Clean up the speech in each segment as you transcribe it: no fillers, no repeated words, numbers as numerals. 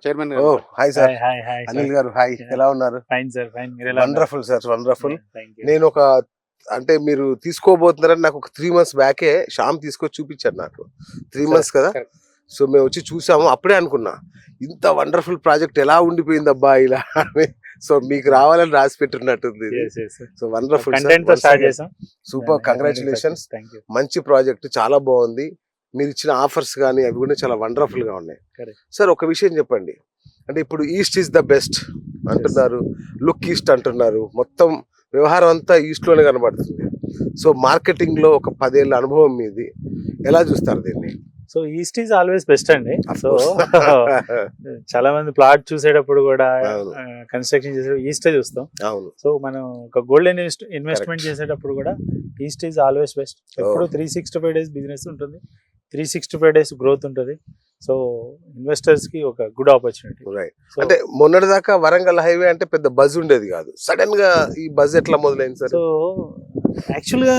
Chairman ఓ గారు. Hi sir. Hi hi Anil గారు hi, ఎలా ఉన్నారు? Fine sir fine. మీరు ఎలా ఉన్నారు? Wonderful sir, wonderful. Thank you. నేను ఒక అంటే మీరు తీసుకోబోతున్నారని నాకు ఒక 3 months బ్యాకే శ్యామ్ తీసుకొచ్చి చూపించారు నాకు. 3 months కదా. correct. సో మేము వచ్చి చూసాము, అప్పుడే అనుకున్నా ఇంత వండర్ఫుల్ ప్రాజెక్ట్ ఎలా ఉండిపోయిందబ్బా ఇలా అని. సో మీకు రావాలని రాసి పెట్టున్నట్టుంది. Yes, yes, sir. So wonderful content తో స్టార్ట్ చేసాం. Super, congratulations. Thank you. మంచి ప్రాజెక్ట్, చాలా బాగుంది. మీరు ఇచ్చిన ఆఫర్స్ కానీ అవి కూడా చాలా వండర్ఫుల్ గా ఉన్నాయి. Correct. సార్ ఒక విషయం చెప్పండి, అంటే ఇప్పుడు ఈస్ట్ ఈస్ ద బెస్ట్ అంటున్నారు, లుక్ ఈస్ట్ అంటున్నారు, మొత్తం వ్యవహారం అంతా ఈస్ట్ లోనే కనబడుతుంది. సో మార్కెటింగ్ లో ఒక 10 ఏళ్ళ అనుభవం మీది, ఎలా చూస్తారు దీన్ని? So east is always best అండి. Of so course. చాలా మంది ప్లాట్ చూసేటప్పుడు కూడా అవును. కన్స్ట్రక్షన్ చేసేటప్పుడు ఈస్టే చూస్తాం. అవును. సో మనం ఒక గోల్డెన్ ఇన్వెస్ట్మెంట్ చేసేటప్పుడు కూడా ఈస్ట్ ఈజ్ ఆల్వేస్ బెస్ట్. ఎప్పుడు 365 days బిజినెస్ ఉంటుంది, 365 days గ్రోత్ ఉంటుంది. సో ఇన్వెస్టర్స్ కి ఒక గుడ్ ఆపర్చునిటీ. రైట్. అంటే మొన్నటిదాకా వరంగల్ హైవే అంటే పెద్ద బజ్ ఉండేది కాదు, సడన్ గా ఈ బజ్ ఎట్లా మొదలైంది సార్? సో యాక్చువల్ గా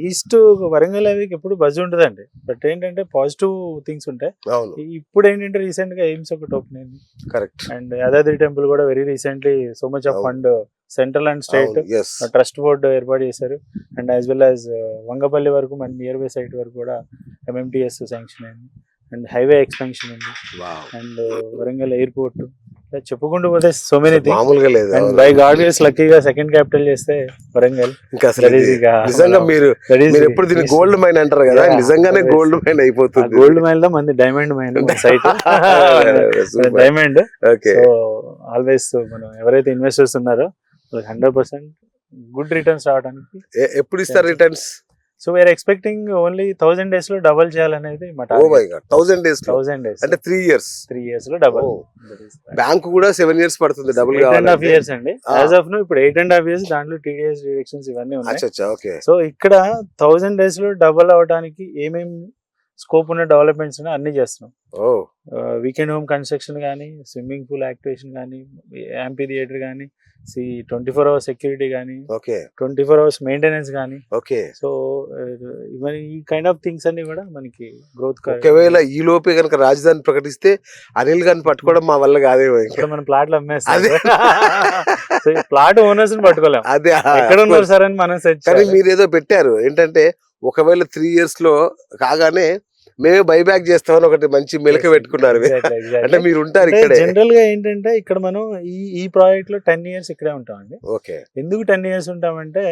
ఈస్ట్ వరంగల్ హైవేకి ఎప్పుడు బజ్ ఉంటుందండి, బట్ ఏంటంటే పాజిటివ్ థింగ్స్ ఉంటాయి. అవును, ఇప్పుడు ఏంటంటే రీసెంట్ గా ఎయిమ్స్ ఒకటి ఓపెన్ అయింది, కరెక్ట్. అండ్ యాదాద్రి టెంపుల్ కూడా very recently so much of fund central and state ఎస్, ట్రస్ట్ బోర్డు ఏర్పాటు చేశారు. And as well as Vangapalli వరకు మన నియర్ బై సైట్ వరకు కూడా MMTS శాంక్షన్ అయింది, అండ్ హైవే ఎక్స్పెన్షన్ ఉంది, అండ్ వరంగల్ ఎయిర్పోర్ట్, చెప్పుకుంటూ పోతే సో మెనీ థింగ్స్. మామూలుగా లేదు. అండ్ బై గాడ్ గ్రేస్ లక్కీగా సెకండ్ క్యాపిటల్ చేస్తే వరంగల్. ఇంకా అసలు ఇది నిజంగా మీరు ఎప్పుడు దీన్ని గోల్డ్ మైన్ అంటారు కదా, నిజంగానే గోల్డ్ మైన్ అయిపోతుంది. గోల్డ్ మైన్ లో మంది diamond mine site diamond. Okay. So always మనం ఎవరైతే ఇన్వెస్టర్స్ ఉన్నారో 100% గుడ్ రిటర్న్స్ రావడానికి. ఎప్పుడు ఇస్తారు returns? So we're expecting only 1000 days లో డబల్ చేయాలనేది మా ఓ మై గాడ్, 1000 days లో 1000 days అంటే 3 years. 3 years లో డబల్. బ్యాంక్ కూడా 7 years పడుతుంది డబుల్ 8.5 years అండి. యాజ్ ఆఫ్ నో ఇప్పుడు 8.5 years, దాంట్లో TDS డిడక్షన్స్ ఇవన్నీ ఉన్నాయి. అచ్చా, ఓకే. సో ఇక్కడ 1000 days లో డబల్ అవడానికి ఏమేమి స్కోప్ ఉన్న డెవలప్మెంట్స్ ఉన్నాయి అన్ని చేస్తున్నాం. ఓ, వీకెండ్ హోమ్ కన్స్ట్రక్షన్ కానీ, స్విమ్మింగ్ పూల్ యాక్టివేషన్ కానీ, యాంపీ థియేటర్ కానీ, 24 hours సెక్యూరిటీ కానీ, ఓకే 24 hours మెయింటెనెన్స్ కానీ. ఓకే. సో ఇవన్నీ ఈ కైండ్ ఆఫ్ థింగ్స్ అన్ని కూడా మనకి గ్రోత్. ఒకవేళ ఈ లోపే కనుక రాజధాని ప్రకటిస్తే అనిల్ గారిని పట్టుకోవడం మా వల్ల కాదేమో. ఇక్కడ మన ప్లాట్లు అమ్మేస్తాం, అదే. ప్లాట్ ఓనర్స్ ని పట్టుకోలేం, అదే ఎక్కడ ఉన్నారు సార్ అని మనం సెర్చ్. కానీ మీరు ఏదో పెట్టారు ఏంటంటే, ఒకవేళ 3 years లో కాగానే మేమే బైబ్యాక్ చేస్తామని ఒకటి మంచి మెలక పెట్టుకున్నారు. అంటే మీరు ఉంటారు ఇక్కడ. జనరల్ గా ఏంటంటే ఇక్కడ మనం ఈ ప్రాజెక్ట్ లో 10 years ఇక్కడే ఉంటామండి. ఓకే. ఎందుకు 10 years ఉంటామంటే,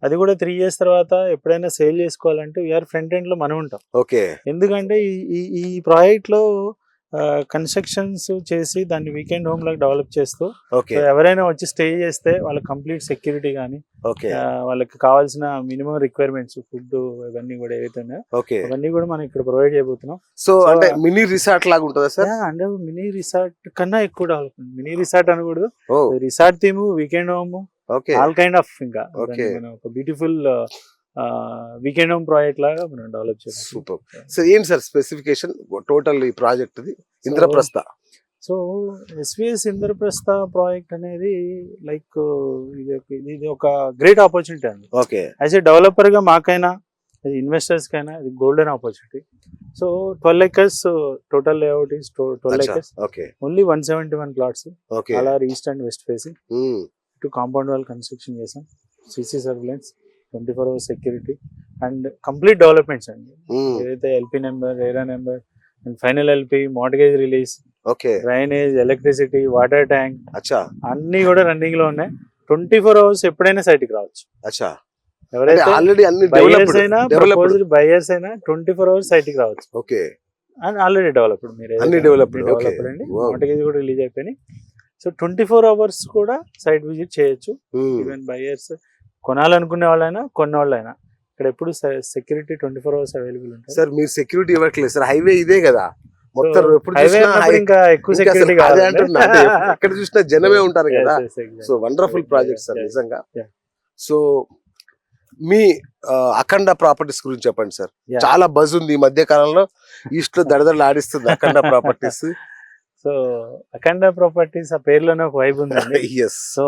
అది కూడా 3 years తర్వాత ఎప్పుడైనా సేల్ చేసుకోవాలంటే వీఆర్ ఫ్రంట్ ఎండ్ లో మనం ఉంటాం. ఓకే. ఎందుకంటే ఈ ప్రాజెక్ట్ లో కన్స్ట్రక్షన్స్ చేసి దాన్ని వీకెండ్ హోమ్ లాగా డెవలప్ చేస్తూ, ఓకే. ఎవరైనా వచ్చి స్టే చేస్తే వాళ్ళకి కంప్లీట్ సెక్యూరిటీ కానీ, ఓకే. వాళ్ళకి కావాల్సిన మినిమం రిక్వైర్మెంట్స్, ఫుడ్, ఇవన్నీ కూడా ఏవైతే ఉన్నాయో ఓకే. అవన్నీ కూడా మనం ఇక్కడ ప్రొవైడ్ చేయబోతున్నాం. సో అంటే మినీ రిసార్ట్ లాగా ఉంటుందా సార్? అంటే మినీ రిసార్ట్ కన్నా ఎక్కువ డెవలప్మెంట్. మినీ రిసార్ట్ అనకూడదు, oh, resort theme, weekend home, okay. All kind of. ఇంకా Okay. మనం ఒక బ్యూటిఫుల్ వీకెండ్ హోమ్ ప్రాజెక్ట్ లాగా మనం డెవలప్ చేస్తాం. సూపర్. సో ఏంటి సార్ స్పెసిఫికేషన్ టోటల్ ఈ ప్రాజెక్ట్ ది? Indraprastha. So SVS Indraprastha project అనేది లైక్ ఇది ఒక గ్రేట్ ఆపర్చునిటీ అండి. ఓకే. యాజ్ ఏ డెవలపర్ గా మాకైనా, ఇన్వెస్టర్స్ కైనా ఇది golden opportunity. So 12 acres total layout is 12 acres. Okay. Only 171 plots. Okay. అలా east and west facing. To compound wall construction చేసాం, CC surveillance, 24 hours security, and complete developments అండి. ఏదైతే LP number, area number, and final LP, mortgage release, okay. Drainage, electricity, water tank అచ్చా, అన్ని కూడా running లో ఉన్నాయి. 24 hours ఎప్పుడైనా site కి రావచ్చు. అచ్చా. ఎవరైతే ఆల్రెడీ అన్ని బయర్స్ అయినా, ప్రపోజ్డ్ బయర్స్ అయినా 24 hours సైట్ కి రావచ్చు. ఓకే. అండ్ ఆల్రెడీ డెవలప్డ్, మీరు అన్ని developed, okay. అండి. Wow. మార్ట్గేజ్ కూడా రిలీజ్ అయిపోయినాయి. సో 24 hours కూడా సైట్ విజిట్ చేయొచ్చు. ఈవెన్ బయర్స్ కొనాలనుకునే వాళ్ళైనా, కొన్న వాళ్ళైనా ఇక్కడ ఎప్పుడు సెక్యూరిటీ 24 hours అవైలబుల్ ఉంటుంది. సార్ మీరు సెక్యూరిటీ ఇవ్వట్లేదు సార్, హైవే ఇదే కదా మొత్తం. ఎప్పుడు హైవే చూసినా ఇంకా ఎక్కువ సెక్యూరిటీ అదే అంటున్నా, ఎక్కడ చూసినా జనమే ఉంటారు కదా. సో వండర్ఫుల్ ప్రాజెక్ట్ సార్ నిజంగా. సో మీ అఖండ ప్రాపర్టీస్ గురించి చెప్పండి సార్. చాలా బజ్ ఉంది ఈ మధ్య కాలంలో, ఈస్ట్ లో దడదడలు ఆడిస్తుంది అఖండ ప్రాపర్టీస్. సో అఖండ ప్రాపర్టీస్ ఆ పేరులోనే ఒక వైబ్ ఉందండి. ఎస్ సో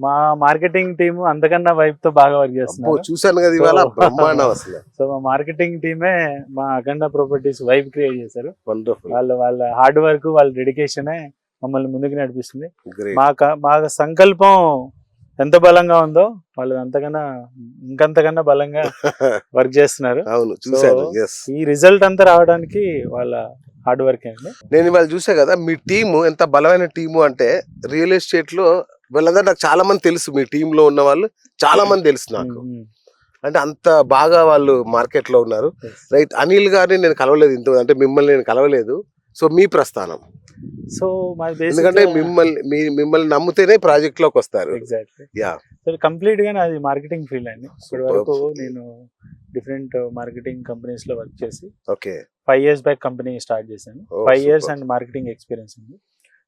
మా మార్కెటింగ్ టీమ్ అంతకన్నా వైబ్ తో బాగా వర్క్ చేస్తున్నారు. చూసాను కదా ఇవాళ బ్రహ్మాండం అసలు. సో మా మార్కెటింగ్ టీమే మా అఖండ ప్రాపర్టీస్ వైబ్ క్రియేట్ చేశారు. వండర్ఫుల్, వాళ్ళ హార్డ్ వర్క్, వాళ్ళ డెడికేషనే మమ్మల్ని ముందుకు నడిపిస్తుంది. గ్రేట్. మా సంకల్పం ఎంత బలంగా ఉందో వాళ్ళు ఇంకంతకన్నా బలంగా వర్క్ చేస్తున్నారు. అవును చూసాను. ఎస్, ఈ రిజల్ట్ అంతా రావడానికి వాళ్ళ హార్డ్ వర్క్ అండి. నేను ఇవాళ చూసా కదా మీ టీము ఎంత బలమైన టీము అంటే, రియల్ ఎస్టేట్ లో వీళ్ళందరూ నాకు చాలా మంది తెలుసు. మీ టీమ్ లో ఉన్న వాళ్ళు చాలా మంది తెలుసు నాకు. అంటే అంత బాగా వాళ్ళు మార్కెట్ లో ఉన్నారు. రైట్. అనిల్ గారిని నేను కలవలేదు ఇంత, అంటే మిమ్మల్ని నేను కలవలేదు. సో మీ ప్రస్థానం, సో ఎందుకంటే మిమ్మల్ని నమ్మితేనే ప్రాజెక్ట్ లోకి వస్తారు. ఎగ్జాక్ట్లీ. యా, సో కంప్లీట్ గా అది మార్కెటింగ్ ఫీల్డ్ అండి. ఇప్పటి వరకు నేను డిఫరెంట్ మార్కెటింగ్ కంపెనీస్ లో వర్క్ చేసి okay 5 years back company start చేశాను. Oh, 5 years super. And marketing experience ఉంది.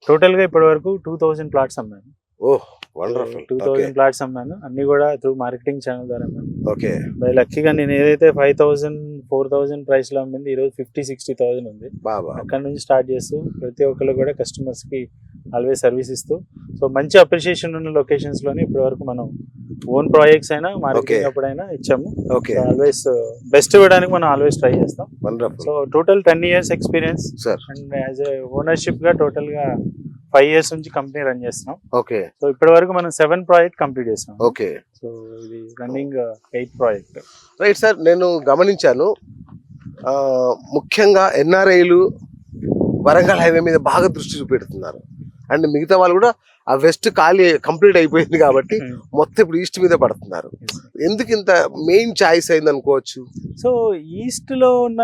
టోటల్ గా ఇప్పటి వరకు 2000 ప్లాట్స్ అమ్మాను. ఓహ్ వండర్ఫుల్. 2000 ప్లాట్స్ అమ్మాను, అన్ని కూడా త్రూ మార్కెటింగ్ ఛానల్ ద్వారా అమ్మాను. ఓకే, బై లక్కీగా నేను ఏదైతే 5000 4000 ప్రైస్ లో అమ్మింది ఈ రోజు 50-60,000 ఉంది. బాబా, అక్కడ నుంచి స్టార్ట్ చేస్తూ ప్రతి ఒక్కరు కూడా కస్టమర్స్ కి ఆల్వేస్ సర్వీస్ ఇస్తూ, సో మంచి అప్రిషియేషన్ ఉన్న లొకేషన్స్ లోనే ఇప్పటి వరకు మనం ఓన్ ప్రాజెక్ట్స్ అయినా మార్కెటింగ్ అప్పుడైనా ఇచ్చాము. ఓకే, ఆల్వేస్ బెస్ట్ ఇవ్వడానికి మనం ఆల్వేస్ ట్రై చేస్తాం. Wonderful. So total 10 years experience sir, and as ownership గా టోటల్ గా 5 years నుంచి కంపెనీ రన్ చేస్తున్నాం. ఓకే, సో ఇప్పటి వరకు మనం 7 ప్రాజెక్ట్ కంప్లీట్ చేస్తాం. ఓకే, సో ఇది running 8th project. Right sir. నేను గమనించాను ముఖ్యంగా ఎన్ఆర్ఐలు వరంగల్ హైవే మీద బాగా దృష్టి చూపెడుతున్నారు. అండ్ మిగతా వాళ్ళు కూడా ఆ వెస్ట్ ఖాళీ కంప్లీట్ అయిపోయింది కాబట్టి మొత్తం ఇప్పుడు ఈస్ట్ మీద పడుతున్నారు. ఎందుకు ఇంత మెయిన్ చాయిస్ అయింది అనుకోవచ్చు? సో ఈస్ట్ లో ఉన్న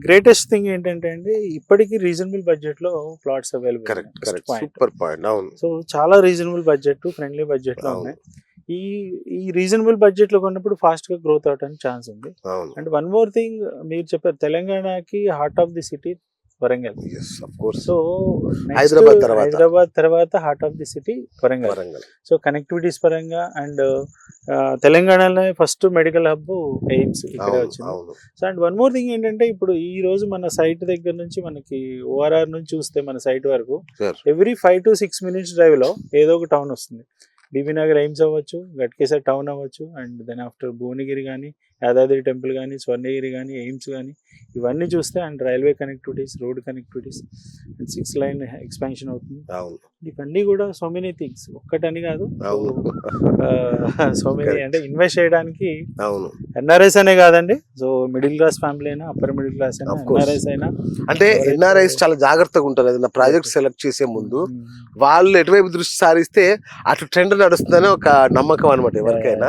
గ్రేటెస్ట్ థింగ్ ఏంటంటే అండి, ఇప్పటికీ రీజనబుల్ బడ్జెట్ లో plots available. Correct, correct, super point. అవును, సో చాలా రీజనబుల్ బడ్జెట్, ఫ్రెండ్లీ బడ్జెట్ లో ఉన్నాయి. ఈ రీజనబుల్ బడ్జెట్ లో కొన్నప్పుడు ఫాస్ట్ గా గ్రోత్ అవడానికి ఛాన్స్ ఉంది. అవును. అండ్ వన్ మోర్ థింగ్, మీరు చెప్పారు తెలంగాణకి heart of the city Warangal. Yes, of course. So Hyderabad తర్వాత heart of the city Warangal. Warangal. So connectivities పరంగా అండ్ తెలంగాణలో ఫస్ట్ మెడికల్ హబ్ ఎయిమ్స్ ఇక్కడ వచ్చింది. అవును, so and one more thing ఏంటంటే, ఇప్పుడు ఈ రోజు మన సైట్ దగ్గర నుంచి మనకి ఓఆర్ఆర్ నుంచి చూస్తే మన సైట్ వరకు sir. Every 5 to 6 minutes drive లో ఏదో ఒక టౌన్ వస్తుంది. బీబీ నగర్ ఎయిమ్స్ అవ్వచ్చు, గట్కేసర్ టౌన్ అవ్వచ్చు, అండ్ దెన్ ఆఫ్టర్ భువనగిరి కానీ, యాదాద్రి టెంపుల్ కానీ, స్వర్ణగిరి కానీ, ఎయిమ్స్ కానీ, ఇవన్నీ చూస్తే and railway connectivities, road connectivities and 6 lane expansion అవుతుంది. అవును, ఇవన్నీ కూడా సో మెనీ థింగ్స్, ఒక్కటని కాదు, అవును, సో మెనీ. అంటే ఇన్వెస్ట్ చేయడానికి అవును. ఎన్ఆర్ఐస్ అనే కాదండి, సో మిడిల్ క్లాస్ ఫ్యామిలీ అయినా, అప్పర్ మిడిల్ క్లాస్ అయినా, Of course. ఎన్ఆర్ఐస్ అయినా, అంటే ఎన్ఆర్ఐస్ చాలా జాగ్రత్తగా ఉంటారు. ఏదైనా ప్రాజెక్ట్ సెలెక్ట్ చేసే ముందు వాళ్ళు ఎటువైపు దృష్టి సారిస్తే అటు ట్రెండ్ నడుస్తుందని ఒక నమ్మకం అనమాట ఎవరికైనా.